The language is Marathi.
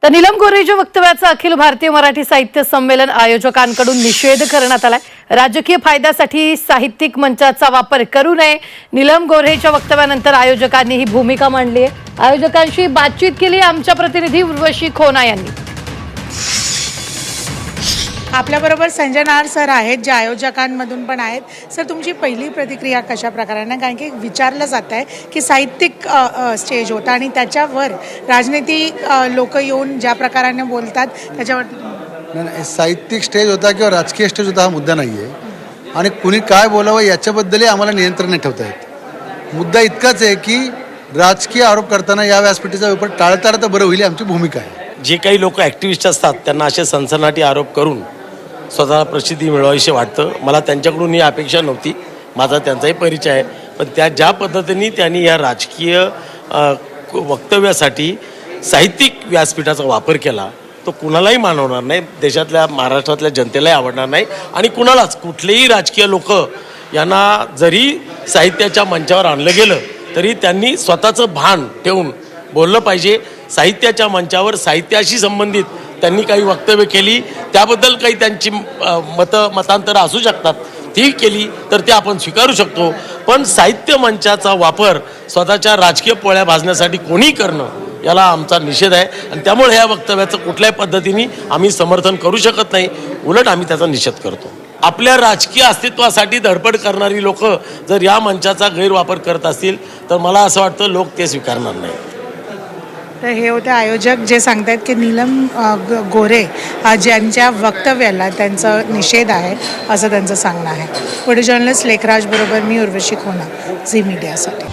तर नीलम गोऱ्हेच्या वक्तव्याचा अखिल भारतीय मराठी साहित्य संमेलन आयोजकांकडून निषेध करण्यात आलाय। राजकीय फायद्यासाठी साहित्यिक मंचाचा वापर करू नये, नीलम गोऱ्हेच्या वक्तव्यानंतर आयोजकांनी ही भूमिका मांडली आहे। आयोजकांशी बातचीत केली आमच्या प्रतिनिधी उर्वशी खोना यांनी। आपल्याबरोबर संजय नाहर सर आहेत, जे आयोजकांमधून पण आहेत। सर, तुमची पहिली प्रतिक्रिया कशा प्रकाराने, कारण की विचारलं जात आहे की साहित्यिक स्टेज होता आणि त्याच्यावर राजनीतिक लोक येऊन ज्या प्रकाराने बोलतात त्याच्यावरती नाही, साहित्यिक स्टेज होता किंवा राजकीय स्टेज होता हा मुद्दा नाही आहे आणि कुणी काय बोलावं याच्याबद्दलही आम्हाला नियंत्रण नाही ठेवता येत। मुद्दा इतकाच आहे की राजकीय आरोप करताना या व्यासपीठाचा वापर टाळता तर बरं होईल, आमची भूमिका आहे। जे काही लोक ॲक्टिव्हिस्ट असतात त्यांना असे सनसनाटी आरोप करून स्वतःला प्रसिद्धी मिळवावीशी वाटतं। मला त्यांच्याकडून ही अपेक्षा नव्हती, माझा त्यांचाही परिचय आहे, पण त्या ज्या पद्धतीने त्यांनी या राजकीय वक्तव्यासाठी साहित्यिक व्यासपीठाचा वापर केला तो कुणालाही मानवणार नाही, देशातल्या महाराष्ट्रातल्या जनतेलाही आवडणार नाही आणि कुणालाच कुठलेही राजकीय लोक यांना जरी साहित्याच्या मंचावर आणलं गेलं तरी त्यांनी स्वतःचं भान ठेवून बोललं पाहिजे। साहित्याच्या मंचावर साहित्याशी संबंधित त्यांनी काही वक्तव्य केली, त्याबद्दल काही त्यांची मतांतरं असू शकतात, ती केली तर ते आपण स्वीकारू शकतो, पण साहित्य मंचाचा वापर स्वतःच्या राजकीय पोळ्या भाजण्यासाठी कोणी करणं याला आमचा निषेध आहे आणि त्यामुळे ह्या वक्तव्याचं कुठल्याही पद्धतीने आम्ही समर्थन करू शकत नाही, उलट आम्ही त्याचा निषेध करतो। आपल्या राजकीय अस्तित्वासाठी धडपड करणारी लोक जर या मंचाचा गैरवापर करत असतील तर मला असं वाटतं लोक ते स्वीकारणार नाही। तर हे होते आयोजक जे सांगतात की नीलम गोऱ्हे ज्यांच्या वक्तव्याला त्यांचा निषेध आहे असं त्यांचं सांगणं आहे। पुढे जर्नलिस्ट लेखराज बरोबर मी उर्वशी खोना, झी मीडियासाठी।